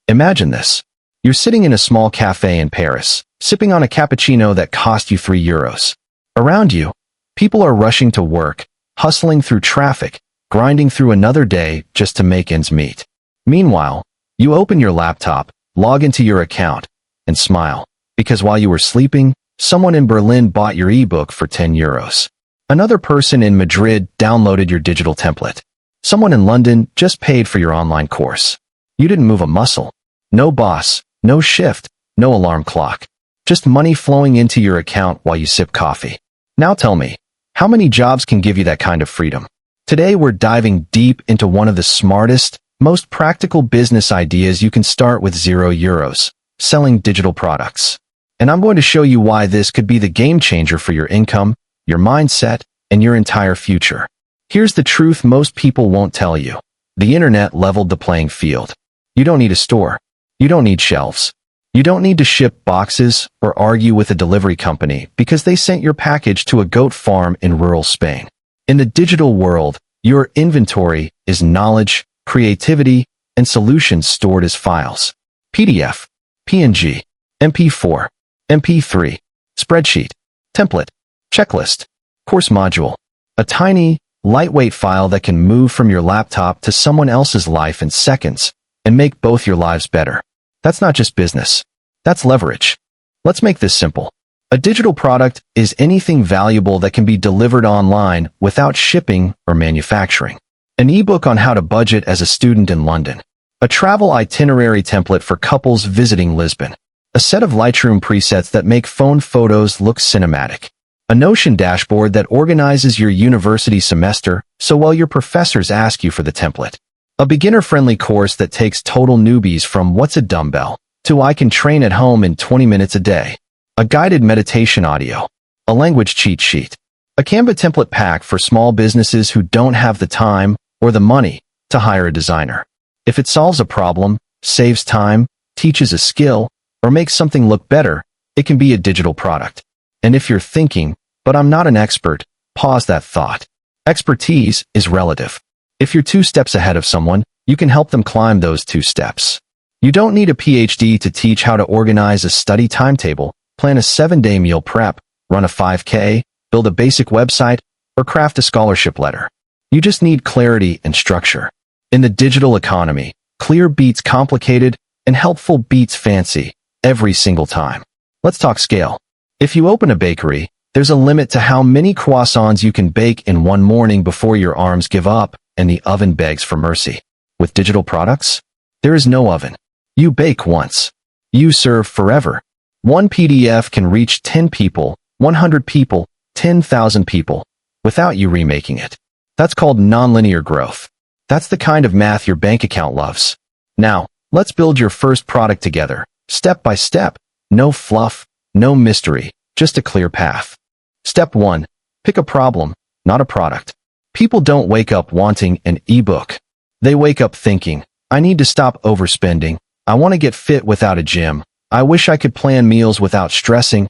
Imagine this. You're sitting in a small cafe in Paris, sipping on a cappuccino that cost you €3. Around you, people are rushing to work, hustling through traffic, grinding through another day just to make ends meet. Meanwhile, you open your laptop, log into your account, and smile, because while you were sleeping, someone in Berlin bought your ebook for €10. Another person in Madrid downloaded your digital template. Someone in London just paid for your online course. You didn't move a muscle. No boss, no shift, no alarm clock. Just money flowing into your account while you sip coffee. Now tell me, how many jobs can give you that kind of freedom? Today we're diving deep into one of the smartest, most practical business ideas you can start with €0, selling digital products. And I'm going to show you why this could be the game changer for your income, your mindset, and your entire future. Here's the truth most people won't tell you. The internet leveled the playing field. You don't need a store. You don't need shelves. You don't need to ship boxes or argue with a delivery company because they sent your package to a goat farm in rural Spain. In the digital world, your inventory is knowledge, creativity, and solutions stored as files. PDF, PNG, MP4, MP3, spreadsheet, template, checklist, course module. A tiny, lightweight file that can move from your laptop to someone else's life in seconds and make both your lives better. That's not just business. That's leverage. Let's make this simple. A digital product is anything valuable that can be delivered online without shipping or manufacturing. An ebook on how to budget as a student in London. A travel itinerary template for couples visiting Lisbon. A set of Lightroom presets that make phone photos look cinematic. A Notion dashboard that organizes your university semester so while your professors ask you for the template. A beginner-friendly course that takes total newbies from what's a dumbbell to I can train at home in 20 minutes a day. A guided meditation audio. A language cheat sheet. A Canva template pack for small businesses who don't have the time or the money to hire a designer. If it solves a problem, saves time, teaches a skill, or makes something look better, it can be a digital product. And if you're thinking, but I'm not an expert, pause that thought. Expertise is relative. If you're 2 steps ahead of someone, you can help them climb those 2 steps. You don't need a PhD to teach how to organize a study timetable, plan a 7-day meal prep, run a 5K, build a basic website, or craft a scholarship letter. You just need clarity and structure. In the digital economy, clear beats complicated and helpful beats fancy every single time. Let's talk scale. If you open a bakery, there's a limit to how many croissants you can bake in one morning before your arms give up and the oven begs for mercy. With digital products, there is no oven. You bake once. You serve forever. One PDF can reach 10 people, 100 people, 10,000 people, without you remaking it. That's called nonlinear growth. That's the kind of math your bank account loves. Now, let's build your first product together, step by step. No fluff, no mystery, just a clear path. Step 1. Pick a problem, not a product. People don't wake up wanting an ebook. They wake up thinking, I need to stop overspending. I want to get fit without a gym. I wish I could plan meals without stressing.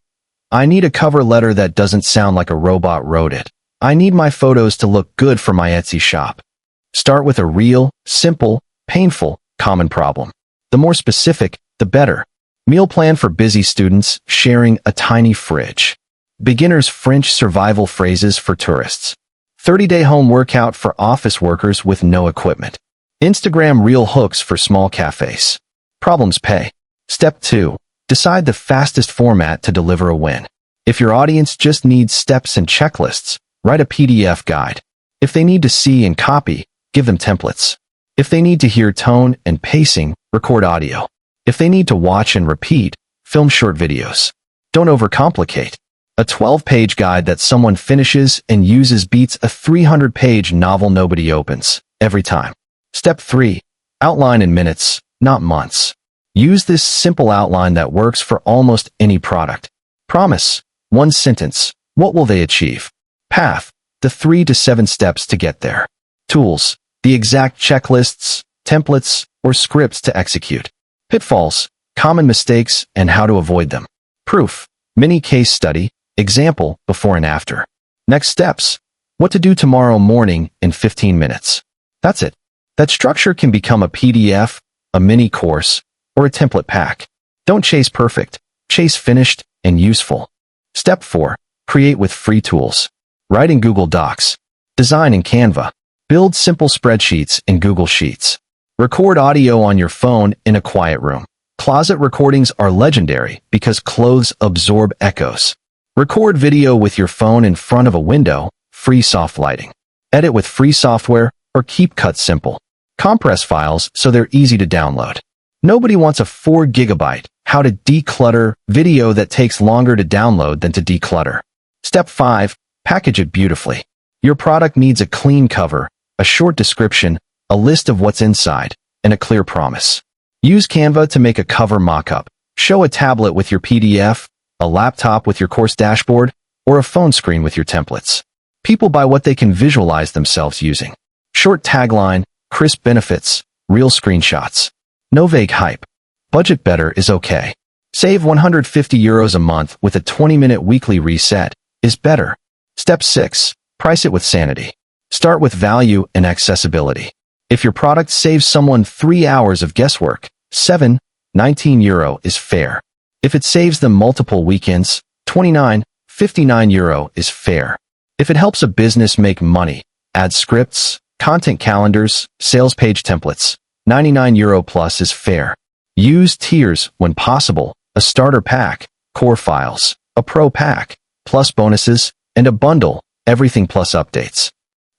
I need a cover letter that doesn't sound like a robot wrote it. I need my photos to look good for my Etsy shop. Start with a real, simple, painful, common problem. The more specific, the better. Meal plan for busy students sharing a tiny fridge. Beginner's French survival phrases for tourists. 30-day home workout for office workers with no equipment. Instagram reel hooks for small cafes. Problems pay. Step 2. Decide the fastest format to deliver a win. If your audience just needs steps and checklists, write a PDF guide. If they need to see and copy, give them templates. If they need to hear tone and pacing, record audio. If they need to watch and repeat, film short videos. Don't overcomplicate. A 12-page guide that someone finishes and uses beats a 300-page novel nobody opens, every time. Step 3. Outline in minutes, not months. Use this simple outline that works for almost any product. Promise. 1 sentence. What will they achieve? Path. The 3 to 7 steps to get there. Tools. The exact checklists, templates, or scripts to execute. Pitfalls. Common mistakes and how to avoid them. Proof. Mini case study. Example, before and after. Next steps. What to do tomorrow morning in 15 minutes. That's it. That structure can become a PDF, a mini course, or a template pack. Don't chase perfect, chase finished and useful. Step 4. Create with free tools. Write in Google Docs. Design in Canva. Build simple spreadsheets in Google Sheets. Record audio on your phone in a quiet room. Closet recordings are legendary because clothes absorb echoes. Record video with your phone in front of a window, free soft lighting. Edit with free software or keep cuts simple. Compress files so they're easy to download. Nobody wants a 4 GB how to declutter video that takes longer to download than to declutter. Step 5. Package it beautifully. Your product needs a clean cover, a short description, a list of what's inside, and a clear promise. Use Canva to make a cover mock-up. Show a tablet with your PDF, a laptop with your course dashboard, or a phone screen with your templates. People buy what they can visualize themselves using. Short tagline, crisp benefits, real screenshots. No vague hype. Budget better is okay. Save €150 a month with a 20-minute weekly reset is better. Step 6. Price it with sanity. Start with value and accessibility. If your product saves someone 3 hours of guesswork, €19 is fair. If it saves them multiple weekends, €59 is fair. If it helps a business make money, add scripts, content calendars, sales page templates, €99 plus is fair. Use tiers when possible, a starter pack, core files, a pro pack, plus bonuses, and a bundle, everything plus updates.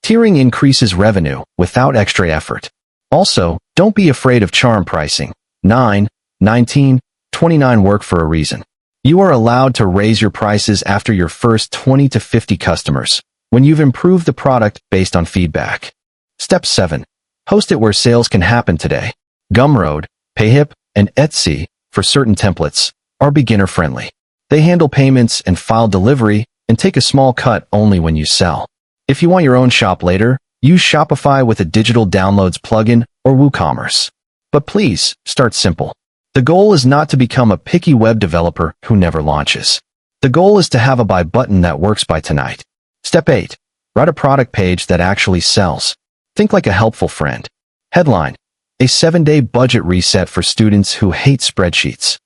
Tiering increases revenue without extra effort. Also, don't be afraid of charm pricing. $9, $19, $29 work for a reason. You are allowed to raise your prices after your first 20 to 50 customers, when you've improved the product based on feedback. Step 7. Host it where sales can happen today. Gumroad, Payhip, and Etsy, for certain templates, are beginner-friendly. They handle payments and file delivery and take a small cut only when you sell. If you want your own shop later, use Shopify with a digital downloads plugin or WooCommerce. But please, start simple. The goal is not to become a picky web developer who never launches. The goal is to have a buy button that works by tonight. Step 8. Write a product page that actually sells. Think like a helpful friend. Headline: a 7-day budget reset for students who hate spreadsheets.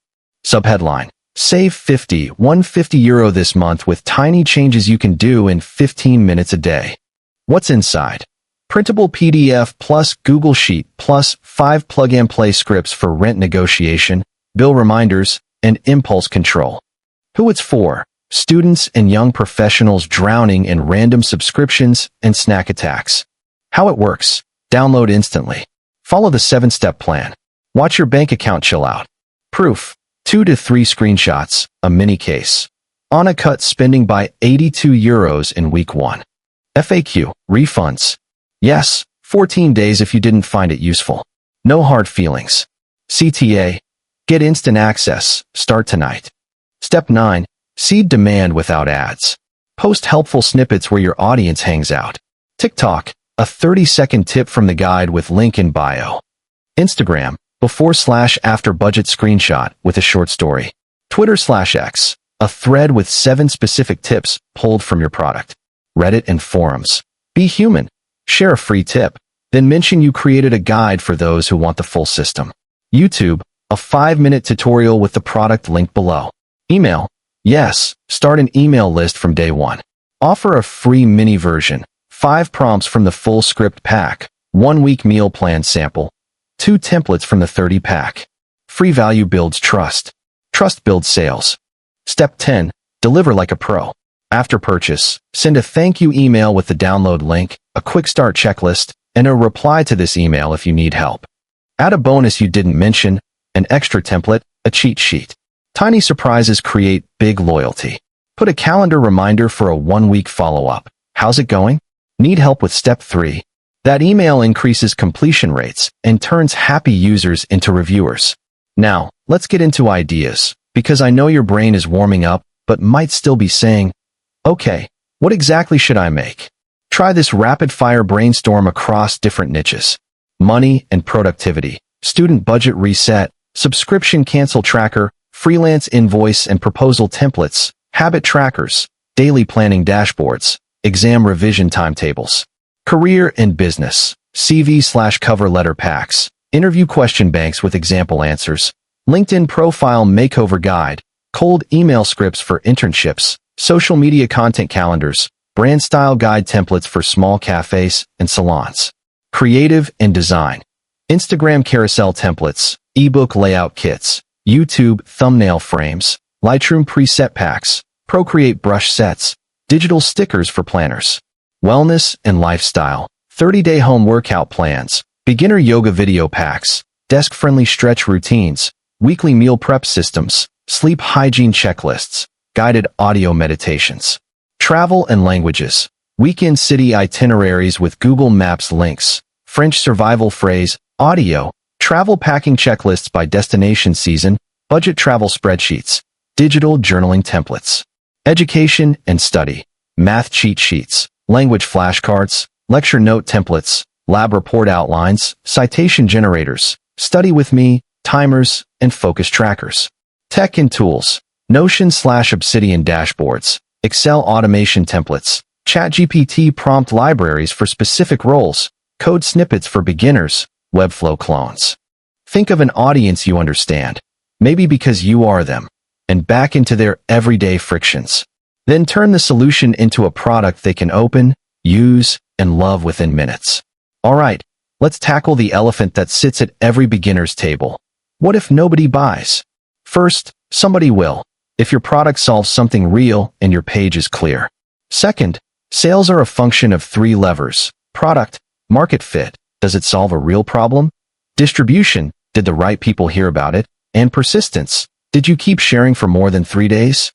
Subheadline: save €150 this month with tiny changes you can do in 15 minutes a day. What's inside? Printable PDF plus Google Sheet plus 5 plug-and-play scripts for rent negotiation, bill reminders, and impulse control. Who it's for? Students and young professionals drowning in random subscriptions and snack attacks. How it works: download instantly. Follow the 7-step plan. Watch your bank account chill out. Proof: 2 to 3 screenshots, a mini case. Anna cut spending by €82 in week 1. FAQ: refunds. Yes, 14 days if you didn't find it useful. No hard feelings. CTA: get instant access, start tonight. Step 9. Seed demand without ads. Post helpful snippets where your audience hangs out. TikTok: a 30-second tip from the guide with link in bio. Instagram: before/after budget screenshot with a short story. Twitter/X: a thread with 7 specific tips pulled from your product. Reddit and forums: be human. Share a free tip, then mention you created a guide for those who want the full system. YouTube: a 5-minute tutorial with the product linked below. Email: yes, start an email list from day 1. Offer a free mini version, 5 prompts from the full script pack, 1-week meal plan sample, 2 templates from the 30 pack. Free value builds trust. Trust builds sales. Step 10. Deliver like a pro. After purchase, send a thank you email with the download link, a quick start checklist, and a reply to this email if you need help. Add a bonus you didn't mention, an extra template, a cheat sheet. Tiny surprises create big loyalty. Put a calendar reminder for a 1-week follow-up. How's it going? Need help with step 3? That email increases completion rates and turns happy users into reviewers. Now, let's get into ideas, because I know your brain is warming up, but might still be saying, okay, what exactly should I make? Try this rapid-fire brainstorm across different niches. Money and productivity, student budget reset, subscription cancel tracker, freelance invoice and proposal templates, habit trackers, daily planning dashboards, exam revision timetables. Career and business, CV/cover letter packs, interview question banks with example answers, LinkedIn profile makeover guide, cold email scripts for internships, social media content calendars, brand style guide templates for small cafes and salons. Creative and design. Instagram carousel templates, ebook layout kits, YouTube thumbnail frames, Lightroom preset packs, Procreate brush sets, digital stickers for planners. Wellness and lifestyle. 30-day home workout plans, beginner yoga video packs, desk-friendly stretch routines, weekly meal prep systems, sleep hygiene checklists, guided audio meditations. Travel and languages. Weekend city itineraries with Google Maps links, French survival phrase, audio, travel packing checklists by destination season, budget travel spreadsheets, digital journaling templates. Education and study. Math cheat sheets, language flashcards, lecture note templates, lab report outlines, citation generators, study with me, timers, and focus trackers. Tech and tools. Notion/Obsidian dashboards, Excel automation templates, ChatGPT prompt libraries for specific roles, code snippets for beginners, Webflow clones. Think of an audience you understand, maybe because you are them, and back into their everyday frictions. Then turn the solution into a product they can open, use, and love within minutes. All right, let's tackle the elephant that sits at every beginner's table. What if nobody buys? First, somebody will, if your product solves something real and your page is clear. Second, sales are a function of 3 levers: product, market fit, does it solve a real problem? Distribution, did the right people hear about it? And persistence, did you keep sharing for more than 3 days?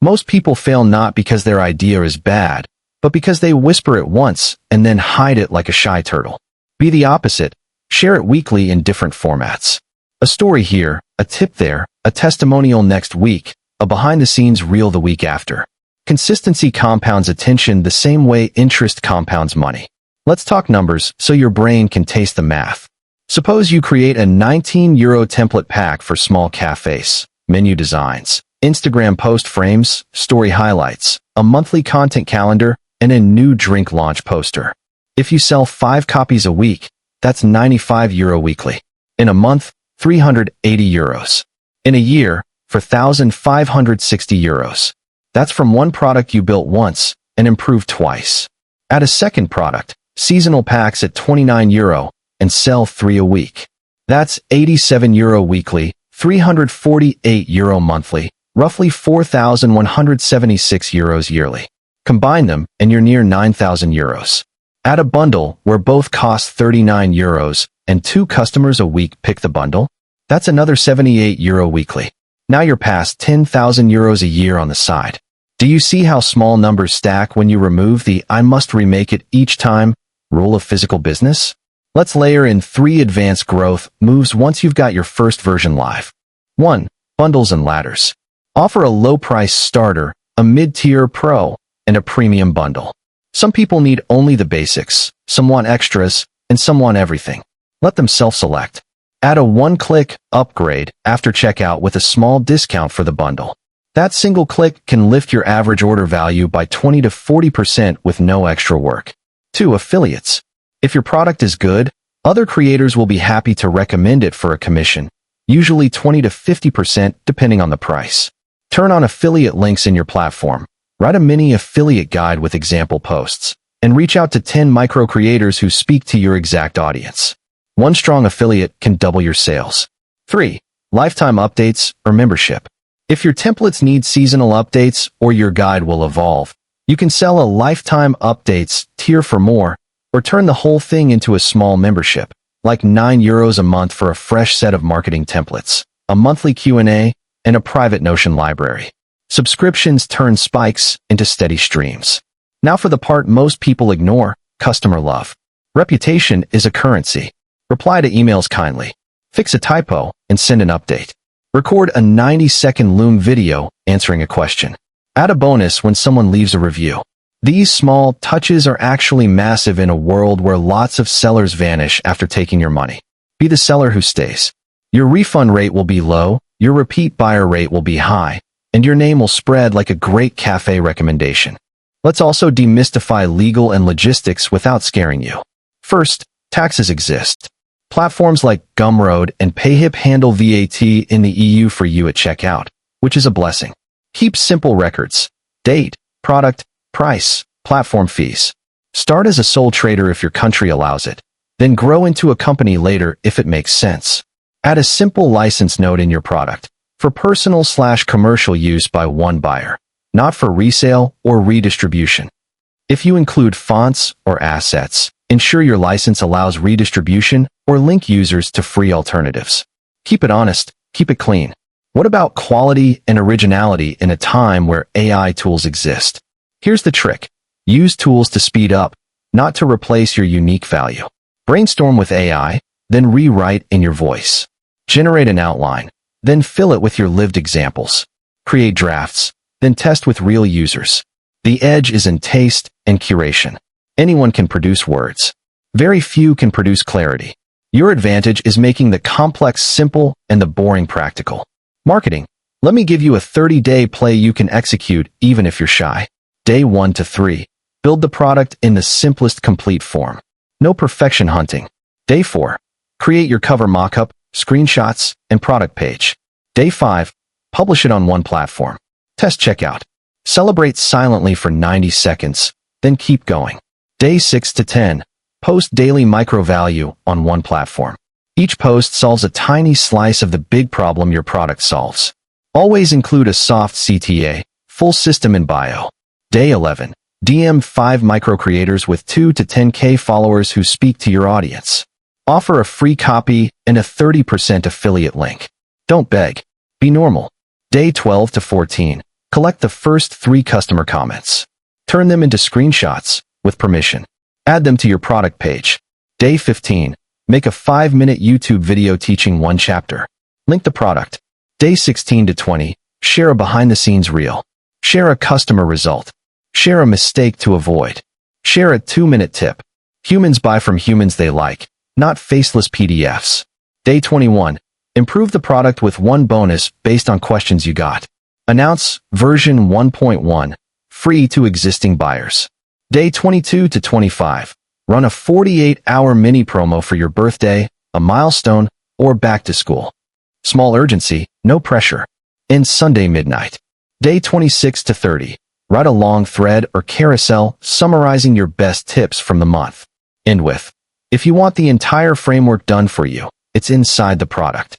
Most people fail not because their idea is bad, but because they whisper it once and then hide it like a shy turtle. Be the opposite. Share it weekly in different formats. A story here, a tip there, a testimonial next week, a behind-the-scenes reel the week after. Consistency compounds attention the same way interest compounds money. Let's talk numbers so your brain can taste the math. Suppose you create a €19 template pack for small cafes, menu designs, Instagram post frames, story highlights, a monthly content calendar, and a new drink launch poster. If you sell 5 copies a week, that's €95 weekly. In a month, €380. In a year, for €1,560. That's from one product you built once and improved twice. Add a second product, seasonal packs at €29, and sell 3 a week. That's €87 weekly, €348 monthly, roughly €4,176 yearly. Combine them, and you're near €9,000. Add a bundle where both cost €39 and 2 customers a week pick the bundle. That's another €78 weekly. Now you're past €10,000 a year on the side. Do you see how small numbers stack when you remove the "I must remake it each time" rule of physical business? Let's layer in 3 advanced growth moves once you've got your first version live. 1. Bundles and ladders. Offer a low-price starter, a mid-tier pro, and a premium bundle. Some people need only the basics, some want extras, and some want everything. Let them self-select. Add a one-click upgrade after checkout with a small discount for the bundle. That single click can lift your average order value by 20 to 40% with no extra work. 2. Affiliates. If your product is good, other creators will be happy to recommend it for a commission, usually 20 to 50% depending on the price. Turn on affiliate links in your platform. Write a mini affiliate guide with example posts, and reach out to 10 micro creators who speak to your exact audience. One strong affiliate can double your sales. 3. Lifetime updates or membership. If your templates need seasonal updates or your guide will evolve, you can sell a lifetime updates tier for more, or turn the whole thing into a small membership, like €9 a month for a fresh set of marketing templates, a monthly Q&A, and a private Notion library. Subscriptions turn spikes into steady streams. Now for the part most people ignore, customer love. Reputation is a currency. Reply to emails kindly. Fix a typo and send an update. Record a 90-second Loom video answering a question. Add a bonus when someone leaves a review. These small touches are actually massive in a world where lots of sellers vanish after taking your money. Be the seller who stays. Your refund rate will be low, your repeat buyer rate will be high, and your name will spread like a great cafe recommendation. Let's also demystify legal and logistics without scaring you. First, taxes exist. Platforms like Gumroad and Payhip handle VAT in the EU for you at checkout, which is a blessing. Keep simple records: date, product, price, platform fees. Start as a sole trader if your country allows it, then grow into a company later if it makes sense. Add a simple license note in your product for personal/commercial use by one buyer, not for resale or redistribution. If you include fonts or assets, ensure your license allows redistribution or link users to free alternatives. Keep it honest, keep it clean. What about quality and originality in a time where AI tools exist? Here's the trick. Use tools to speed up, not to replace your unique value. Brainstorm with AI, then rewrite in your voice. Generate an outline, then fill it with your lived examples. Create drafts, then test with real users. The edge is in taste and curation. Anyone can produce words. Very few can produce clarity. Your advantage is making the complex simple and the boring practical. Marketing. Let me give you a 30-day play you can execute even if you're shy. Day 1 to 3. Build the product in the simplest complete form. No perfection hunting. Day 4. Create your cover mockup, screenshots, and product page. Day 5. Publish it on one platform. Test checkout. Celebrate silently for 90 seconds, then keep going. Day 6 to 10. Post daily micro value on one platform. Each post solves a tiny slice of the big problem your product solves. Always include a soft CTA, full system in bio. Day 11. DM 5 micro creators with 2 to 10K followers who speak to your audience. Offer a free copy and a 30% affiliate link. Don't beg. Be normal. Day 12 to 14. Collect the first 3 customer comments. Turn them into screenshots with permission. Add them to your product page. Day 15. Make a 5-minute YouTube video teaching one chapter. Link the product. Day 16 to 20. Share a behind-the-scenes reel. Share a customer result. Share a mistake to avoid. Share a 2-minute tip. Humans buy from humans they like, not faceless PDFs. Day 21. Improve the product with one bonus based on questions you got. Announce version 1.1, free to existing buyers. Day 22 to 25. Run a 48-hour mini promo for your birthday, a milestone, or back to school. Small urgency, no pressure. End Sunday midnight. Day 26 to 30. Write a long thread or carousel summarizing your best tips from the month. End with, if you want the entire framework done for you, it's inside the product.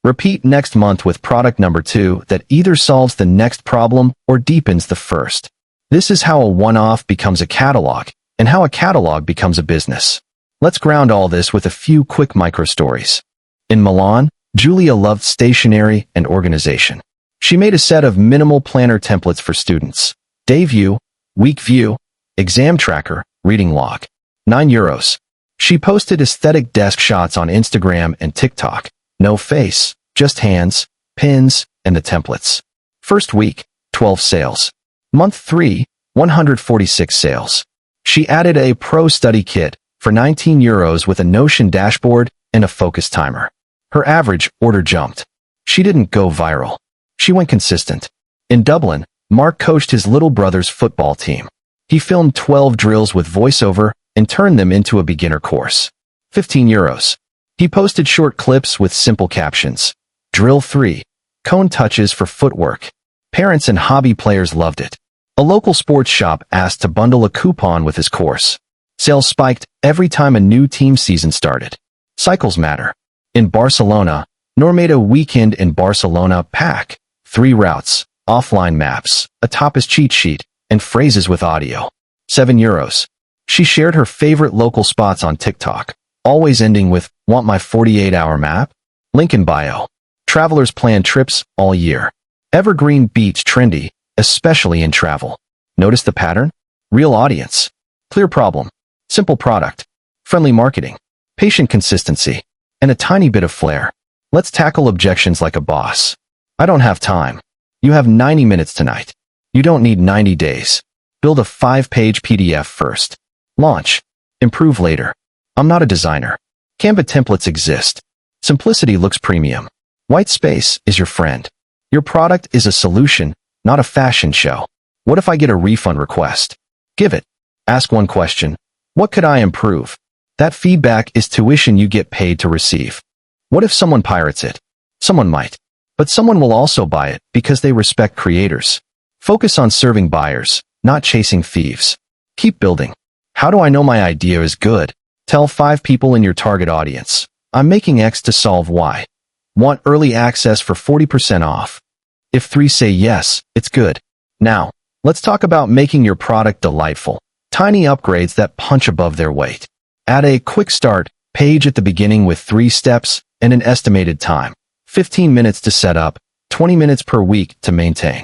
Repeat next month with product number 2 that either solves the next problem or deepens the first. This is how a one-off becomes a catalog, and how a catalog becomes a business. Let's ground all this with a few quick micro-stories. In Milan, Julia loved stationery and organization. She made a set of minimal planner templates for students. Day view, week view, exam tracker, reading log. €9. She posted aesthetic desk shots on Instagram and TikTok. No face, just hands, pins, and the templates. First week, 12 sales. Month 3, 146 sales. She added a pro study kit for €19 with a Notion dashboard and a focus timer. Her average order jumped. She didn't go viral. She went consistent. In Dublin, Mark coached his little brother's football team. He filmed 12 drills with voiceover and turned them into a beginner course. €15. He posted short clips with simple captions. Drill 3. Cone touches for footwork. Parents and hobby players loved it. A local sports shop asked to bundle a coupon with his course. Sales spiked every time a new team season started. Cycles matter. In Barcelona, Noor made a weekend in Barcelona pack. 3 routes, offline maps, a tapas cheat sheet, and phrases with audio. €7. She shared her favorite local spots on TikTok, always ending with, "Want my 48-hour map?" Link in bio. Travelers plan trips all year. Evergreen beach trendy, especially in travel. Notice the pattern? Real audience. Clear problem. Simple product. Friendly marketing. Patient consistency. And a tiny bit of flair. Let's tackle objections like a boss. I don't have time. You have 90 minutes tonight. You don't need 90 days. Build a 5-page PDF first. Launch. Improve later. I'm not a designer. Canva templates exist. Simplicity looks premium. White space is your friend. Your product is a solution, not a fashion show. What if I get a refund request? Give it. Ask one question. What could I improve? That feedback is tuition you get paid to receive. What if someone pirates it? Someone might. But someone will also buy it because they respect creators. Focus on serving buyers, not chasing thieves. Keep building. How do I know my idea is good? Tell 5 people in your target audience. I'm making X to solve Y. Want early access for 40% off. If 3 say yes, it's good. Now, let's talk about making your product delightful. Tiny upgrades that punch above their weight. Add a quick start page at the beginning with 3 steps and an estimated time. 15 minutes to set up, 20 minutes per week to maintain.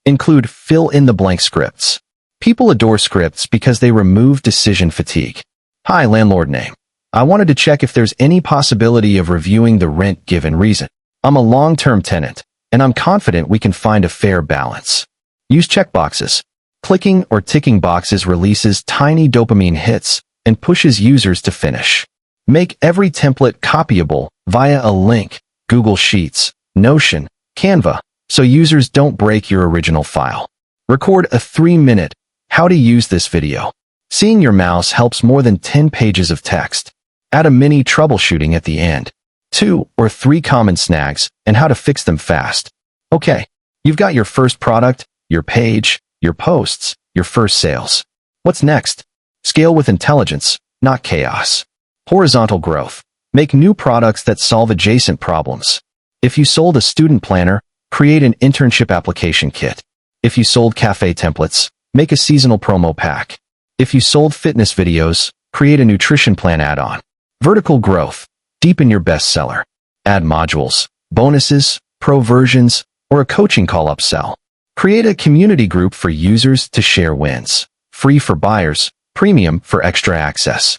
Include fill-in-the-blank scripts. People adore scripts because they remove decision fatigue. Hi, landlord name. I wanted to check if there's any possibility of reviewing the rent given reason. I'm a long-term tenant, and I'm confident we can find a fair balance. Use checkboxes. Clicking or ticking boxes releases tiny dopamine hits and pushes users to finish. Make every template copyable via a link, Google Sheets, Notion, Canva, so users don't break your original file. Record a 3-minute how to use this video. Seeing your mouse helps more than 10 pages of text. Add a mini troubleshooting at the end. 2 or 3 common snags and how to fix them fast. Okay, you've got your first product, your page, your posts, your first sales. What's next? Scale with intelligence, not chaos. Horizontal growth. Make new products that solve adjacent problems. If you sold a student planner, create an internship application kit. If you sold cafe templates, make a seasonal promo pack. If you sold fitness videos, create a nutrition plan add-on. Vertical growth. Deepen your bestseller. Add modules, bonuses, pro versions, or a coaching call upsell. Create a community group for users to share wins. Free for buyers, premium for extra access.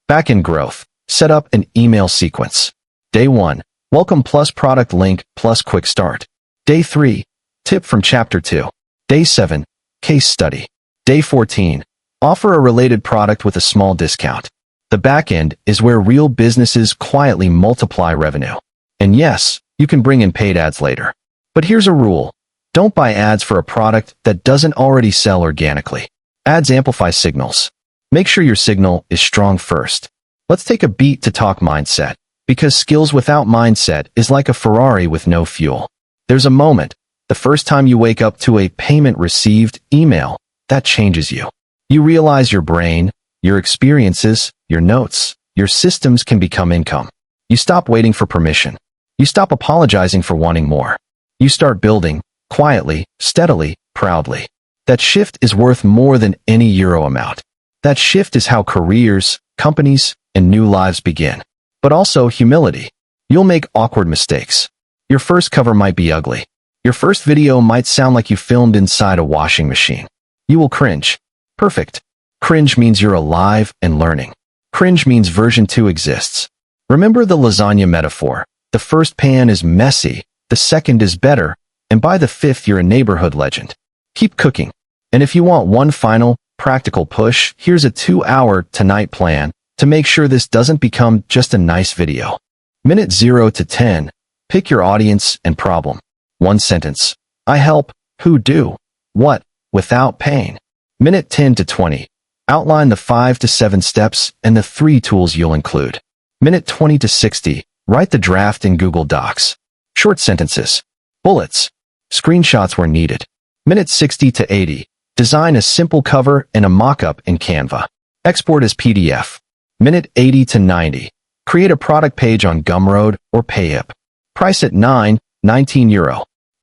Backend growth. Set up an email sequence. Day 1. Welcome plus product link plus quick start. Day 3. Tip from chapter 2. Day 7. Case study. Day 14. Offer a related product with a small discount. The backend is where real businesses quietly multiply revenue. And yes, you can bring in paid ads later. But here's a rule. Don't buy ads for a product that doesn't already sell organically. Ads amplify signals. Make sure your signal is strong first. Let's take a beat to talk mindset, because skills without mindset is like a Ferrari with no fuel. There's a moment, the first time you wake up to a payment received email, that changes you. You realize your brain, your experiences, your notes, your systems can become income. You stop waiting for permission. You stop apologizing for wanting more. You start building, quietly, steadily, proudly. That shift is worth more than any euro amount. That shift is how careers, companies, and new lives begin. But also humility. You'll make awkward mistakes. Your first cover might be ugly. Your first video might sound like you filmed inside a washing machine. You will cringe. Perfect. Cringe means you're alive and learning. Cringe means version 2 exists. Remember the lasagna metaphor. The first pan is messy, the second is better, and by the 5th you're a neighborhood legend. Keep cooking. And if you want one final, practical push, here's a 2-hour tonight plan to make sure this doesn't become just a nice video. Minute 0 to 10. Pick your audience and problem. 1 sentence. I help. Who do? What? Without pain. Minute 10 to 20. Outline the 5 to 7 steps and the 3 tools you'll include. Minute 20 to 60. Write the draft in Google Docs. Short sentences. Bullets. Screenshots where needed. Minute 60 to 80. Design a simple cover and a mock-up in Canva. Export as PDF. Minute 80 to 90. Create a product page on Gumroad or Payhip. Price at €19.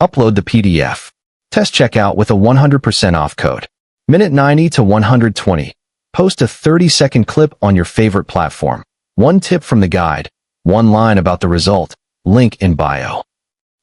Upload the PDF. Test checkout with a 100% off code. Minute 90 to 120. Post a 30-second clip on your favorite platform. 1 tip from the guide. 1 line about the result. Link in bio.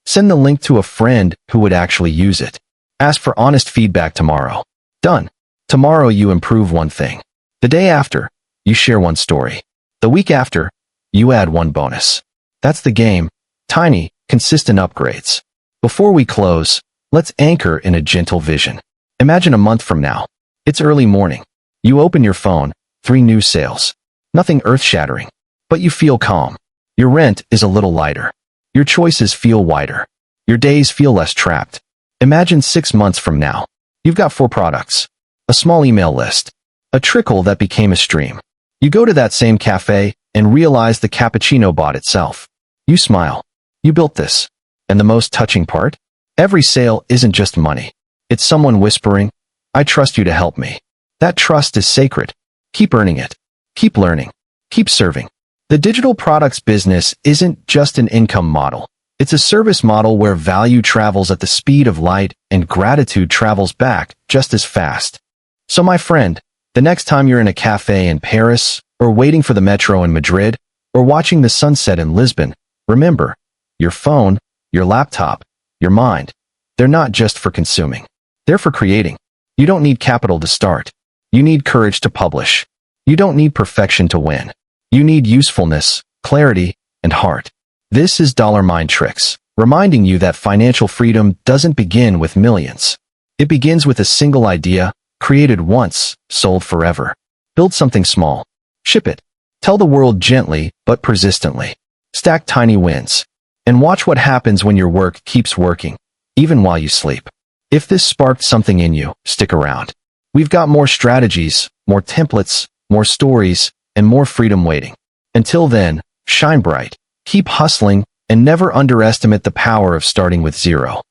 Send the link to a friend who would actually use it. Ask for honest feedback tomorrow. Done. Tomorrow you improve 1 thing. The day after, you share 1 story. The week after, you add 1 bonus. That's the game. Tiny, consistent upgrades. Before we close, let's anchor in a gentle vision. Imagine a month from now. It's early morning. You open your phone, 3 new sales. Nothing earth-shattering. But you feel calm. Your rent is a little lighter. Your choices feel wider. Your days feel less trapped. Imagine 6 months from now. You've got 4 products. A small email list. A trickle that became a stream. You go to that same cafe and realize the cappuccino bought itself. You smile. You built this. And the most touching part? Every sale isn't just money. It's someone whispering, "I trust you to help me." That trust is sacred. Keep earning it. Keep learning. Keep serving. The digital products business isn't just an income model. It's a service model where value travels at the speed of light and gratitude travels back just as fast. So my friend, the next time you're in a cafe in Paris, or waiting for the metro in Madrid, or watching the sunset in Lisbon, remember, your phone, your laptop, your mind, they're not just for consuming. They're for creating. You don't need capital to start. You need courage to publish. You don't need perfection to win. You need usefulness, clarity, and heart. This is Dollar Mind Tricks, reminding you that financial freedom doesn't begin with millions. It begins with a single idea, created once, sold forever. Build something small. Ship it. Tell the world gently but persistently. Stack tiny wins. And watch what happens when your work keeps working, even while you sleep. If this sparked something in you, stick around. We've got more strategies, more templates, more stories, and more freedom waiting. Until then, shine bright, keep hustling, and never underestimate the power of starting with zero.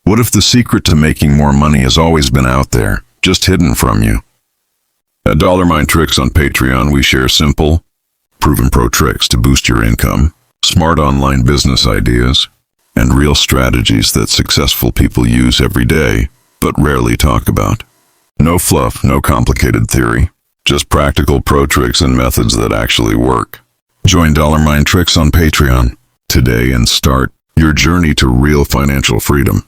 What if the secret to making more money has always been out there, just hidden from you? At Dollar Mind Tricks on Patreon, we share simple, proven pro tricks to boost your income, smart online business ideas, and real strategies that successful people use every day, but rarely talk about. No fluff, no complicated theory, just practical pro tricks and methods that actually work. Join Dollar Mind Tricks on Patreon today and start your journey to real financial freedom.